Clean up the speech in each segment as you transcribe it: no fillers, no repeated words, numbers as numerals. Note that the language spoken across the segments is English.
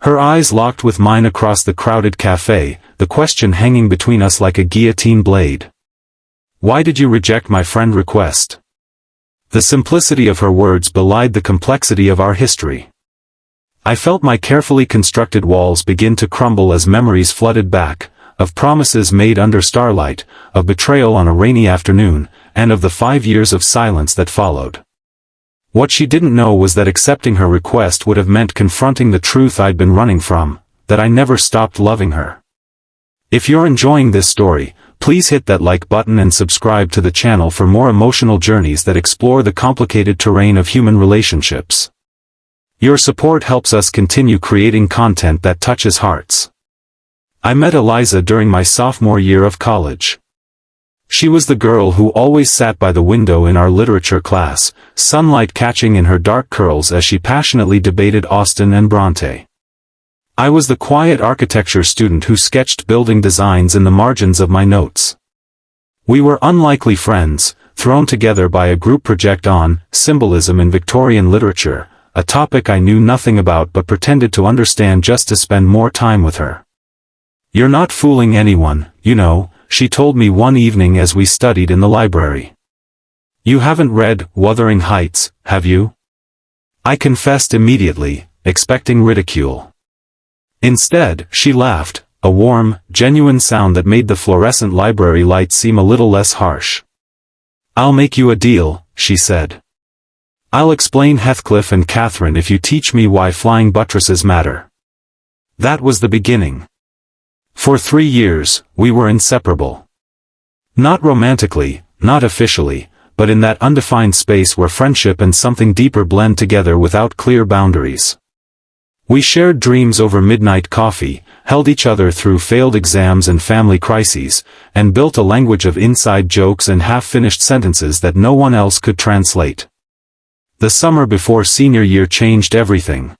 Her eyes locked with mine across the crowded cafe, the question hanging between us like a guillotine blade. "Why did you reject my friend request?" The simplicity of her words belied the complexity of our history. I felt my carefully constructed walls begin to crumble as memories flooded back, of promises made under starlight, of betrayal on a rainy afternoon, and of the 5 years of silence that followed. What she didn't know was that accepting her request would have meant confronting the truth I'd been running from, that I never stopped loving her. If you're enjoying this story, please hit that like button and subscribe to the channel for more emotional journeys that explore the complicated terrain of human relationships. Your support helps us continue creating content that touches hearts. I met Eliza during my sophomore year of college. She was the girl who always sat by the window in our literature class, sunlight catching in her dark curls as she passionately debated Austen and Bronte. I was the quiet architecture student who sketched building designs in the margins of my notes. We were unlikely friends, thrown together by a group project on symbolism in Victorian literature, a topic I knew nothing about but pretended to understand just to spend more time with her. "You're not fooling anyone, you know," she told me one evening as we studied in the library. "You haven't read Wuthering Heights, have you?" I confessed immediately, expecting ridicule. Instead, she laughed, a warm, genuine sound that made the fluorescent library light seem a little less harsh. "I'll make you a deal," she said. "I'll explain Heathcliff and Catherine if you teach me why flying buttresses matter." That was the beginning. For 3 years, we were inseparable. Not romantically, not officially, but in that undefined space where friendship and something deeper blend together without clear boundaries. We shared dreams over midnight coffee, held each other through failed exams and family crises, and built a language of inside jokes and half-finished sentences that no one else could translate. The summer before senior year changed everything.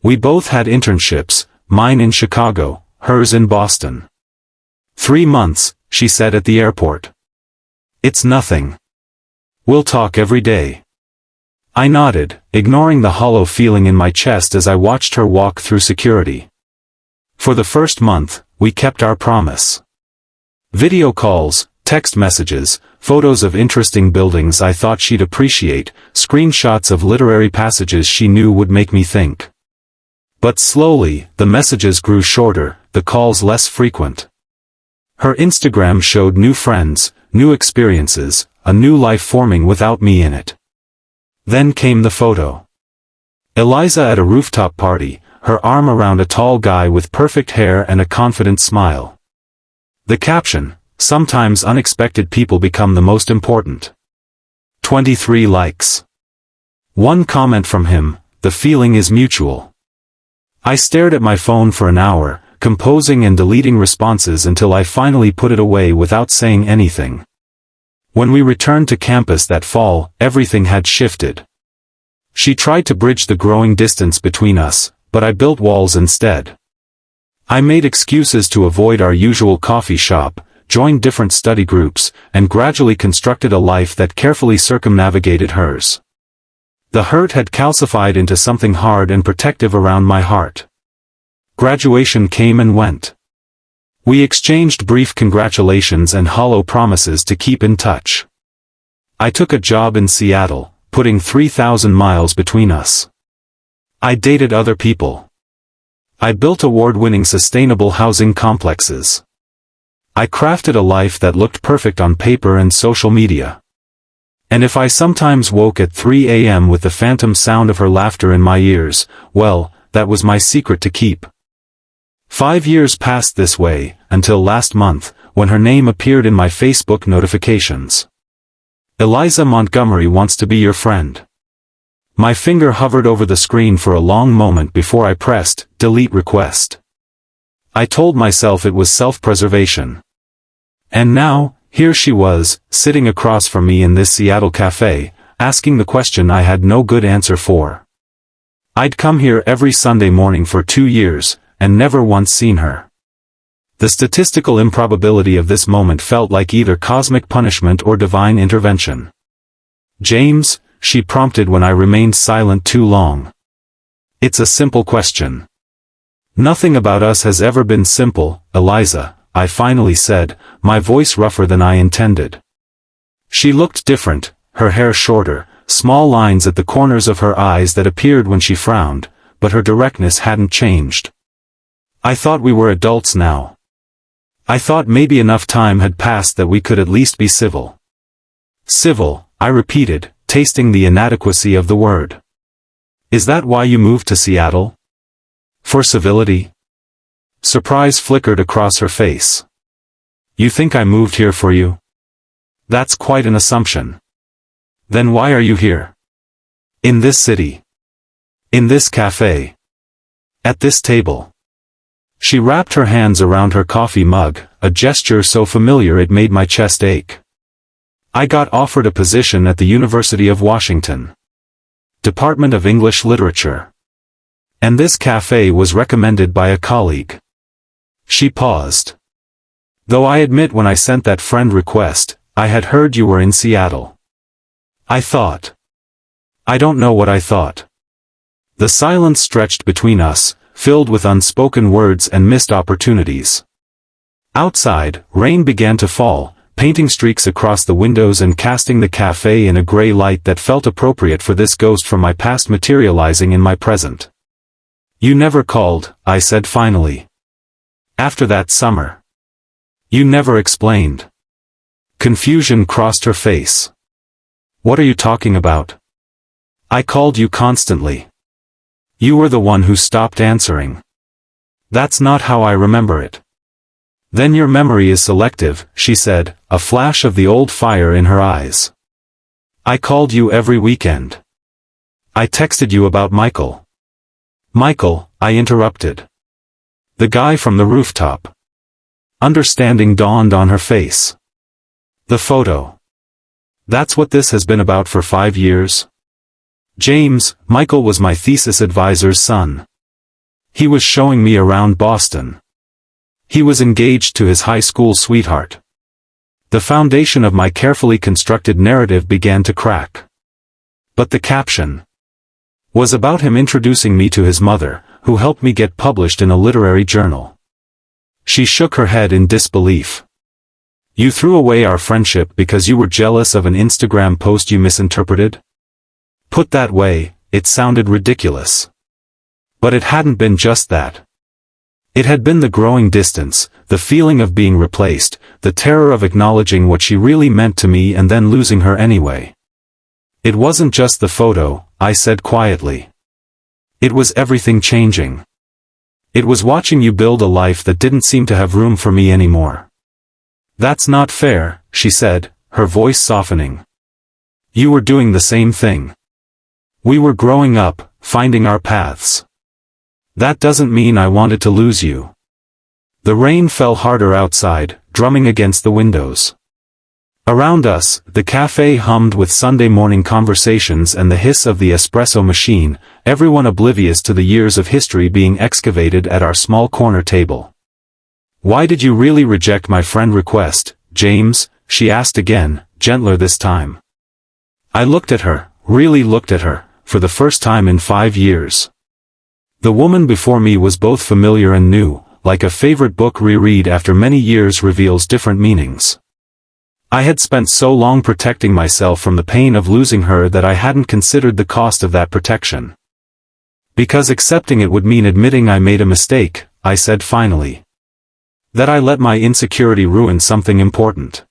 We both had internships, mine in Chicago, hers in Boston. 3 months, she said at the airport. "It's nothing. We'll talk every day." I nodded, ignoring the hollow feeling in my chest as I watched her walk through security. For the first month, we kept our promise. Video calls, text messages, photos of interesting buildings I thought she'd appreciate, screenshots of literary passages she knew would make me think. But slowly, the messages grew shorter, the calls less frequent. Her Instagram showed new friends, new experiences, a new life forming without me in it. Then came the photo. Eliza at a rooftop party, her arm around a tall guy with perfect hair and a confident smile. The caption, "Sometimes unexpected people become the most important." 23 likes. One comment from him, "The feeling is mutual." I stared at my phone for an hour, composing and deleting responses until I finally put it away without saying anything. When we returned to campus that fall, everything had shifted. She tried to bridge the growing distance between us, but I built walls instead. I made excuses to avoid our usual coffee shop, joined different study groups, and gradually constructed a life that carefully circumnavigated hers. The hurt had calcified into something hard and protective around my heart. Graduation came and went. We exchanged brief congratulations and hollow promises to keep in touch. I took a job in Seattle, putting 3,000 miles between us. I dated other people. I built award-winning sustainable housing complexes. I crafted a life that looked perfect on paper and social media. And if I sometimes woke at 3 a.m. with the phantom sound of her laughter in my ears, well, that was my secret to keep. 5 years passed this way, until last month, when her name appeared in my Facebook notifications. "Eliza Montgomery wants to be your friend." My finger hovered over the screen for a long moment before I pressed delete request. I told myself it was self-preservation. And now, here she was, sitting across from me in this Seattle cafe, asking the question I had no good answer for. I'd come here every Sunday morning for 2 years, and never once seen her. The statistical improbability of this moment felt like either cosmic punishment or divine intervention. "James," she prompted when I remained silent too long. "It's a simple question. Nothing about us has ever been simple, Eliza, I finally said, my voice rougher than I intended. She looked different, her hair shorter, small lines at the corners of her eyes that appeared when she frowned, but her directness hadn't changed. I thought we were adults now. I thought maybe enough time had passed that we could at least be civil. Civil, I repeated, tasting the inadequacy of the word. Is that why you moved to Seattle? For civility? Surprise flickered across her face. You think I moved here for you? That's quite an assumption. Then why are you here? In this city. In this cafe. At this table. She wrapped her hands around her coffee mug, a gesture so familiar it made my chest ache. I got offered a position at the University of Washington. Department of English Literature. And this cafe was recommended by a colleague. She paused. Though I admit when I sent that friend request, I had heard you were in Seattle. I thought. I don't know what I thought. The silence stretched between us, filled with unspoken words and missed opportunities. Outside, rain began to fall, painting streaks across the windows and casting the cafe in a gray light that felt appropriate for this ghost from my past materializing in my present. You never called, I said finally. After that summer. You never explained. Confusion crossed her face. What are you talking about? I called you constantly. You were the one who stopped answering. That's not how I remember it. Then your memory is selective, she said, a flash of the old fire in her eyes. I called you every weekend. I texted you about Michael. Michael, I interrupted. The guy from the rooftop. Understanding dawned on her face. The photo. That's what this has been about for 5 years? James, Michael was my thesis advisor's son. He was showing me around Boston. He was engaged to his high school sweetheart. The foundation of my carefully constructed narrative began to crack. But the caption was about him introducing me to his mother, who helped me get published in a literary journal. She shook her head in disbelief. You threw away our friendship because you were jealous of an Instagram post you misinterpreted? Put that way, it sounded ridiculous. But it hadn't been just that. It had been the growing distance, the feeling of being replaced, the terror of acknowledging what she really meant to me and then losing her anyway. It wasn't just the photo, I said quietly. It was everything changing. It was watching you build a life that didn't seem to have room for me anymore. That's not fair, she said, her voice softening. You were doing the same thing. We were growing up, finding our paths. That doesn't mean I wanted to lose you. The rain fell harder outside, drumming against the windows. Around us, the cafe hummed with Sunday morning conversations and the hiss of the espresso machine, everyone oblivious to the years of history being excavated at our small corner table. Why did you really reject my friend request, James? She asked again, gentler this time. I looked at her, really looked at her, for the first time in 5 years. The woman before me was both familiar and new, like a favorite book reread after many years reveals different meanings. I had spent so long protecting myself from the pain of losing her that I hadn't considered the cost of that protection. Because accepting it would mean admitting I made a mistake, I said finally. That I let my insecurity ruin something important.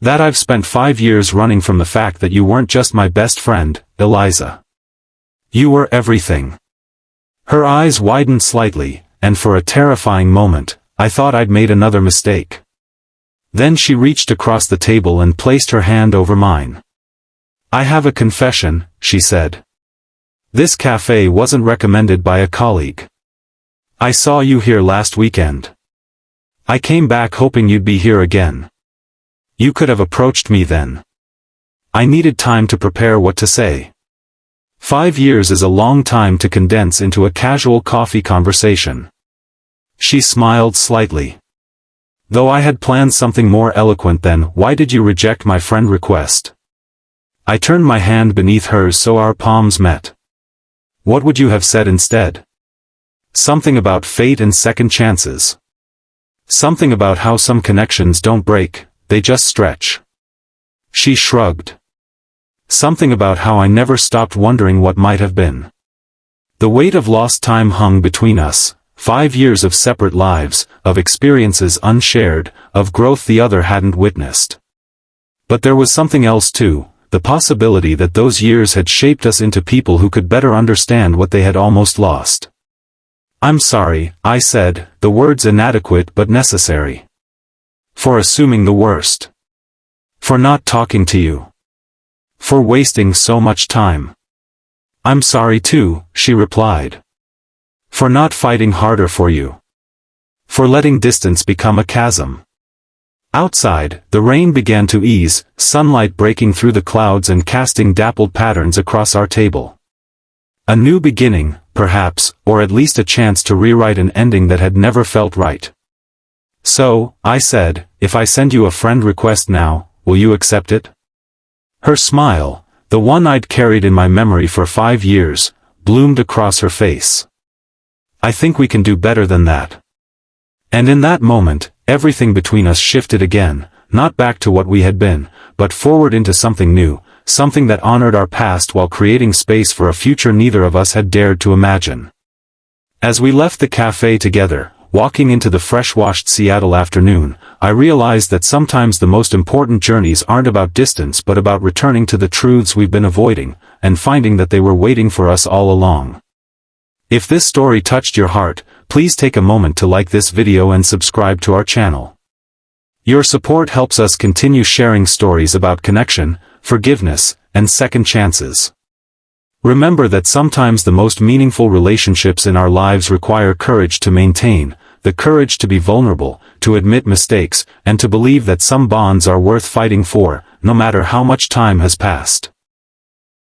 That I've spent 5 years running from the fact that you weren't just my best friend, Eliza. You were everything. Her eyes widened slightly, and for a terrifying moment, I thought I'd made another mistake. Then she reached across the table and placed her hand over mine. I have a confession, she said. This cafe wasn't recommended by a colleague. I saw you here last weekend. I came back hoping you'd be here again. You could have approached me then. I needed time to prepare what to say. 5 years is a long time to condense into a casual coffee conversation. She smiled slightly. Though I had planned something more eloquent than, why did you reject my friend request? I turned my hand beneath hers so our palms met. What would you have said instead? Something about fate and second chances. Something about how some connections don't break, they just stretch. She shrugged. Something about how I never stopped wondering what might have been. The weight of lost time hung between us, 5 years of separate lives, of experiences unshared, of growth the other hadn't witnessed. But there was something else too, the possibility that those years had shaped us into people who could better understand what they had almost lost. "I'm sorry," I said, the words inadequate but necessary. "For assuming the worst. For not talking to you. For wasting so much time." "I'm sorry too," she replied. "For not fighting harder for you. For letting distance become a chasm." Outside, the rain began to ease, sunlight breaking through the clouds and casting dappled patterns across our table. A new beginning, perhaps, or at least a chance to rewrite an ending that had never felt right. "So," I said, "if I send you a friend request now, will you accept it?" Her smile, the one I'd carried in my memory for 5 years, bloomed across her face. "I think we can do better than that." And in that moment, everything between us shifted again, not back to what we had been, but forward into something new, something that honored our past while creating space for a future neither of us had dared to imagine. As we left the cafe together, walking into the fresh-washed Seattle afternoon, I realized that sometimes the most important journeys aren't about distance but about returning to the truths we've been avoiding, and finding that they were waiting for us all along. If this story touched your heart, please take a moment to like this video and subscribe to our channel. Your support helps us continue sharing stories about connection, forgiveness, and second chances. Remember that sometimes the most meaningful relationships in our lives require courage to maintain, the courage to be vulnerable, to admit mistakes, and to believe that some bonds are worth fighting for, no matter how much time has passed.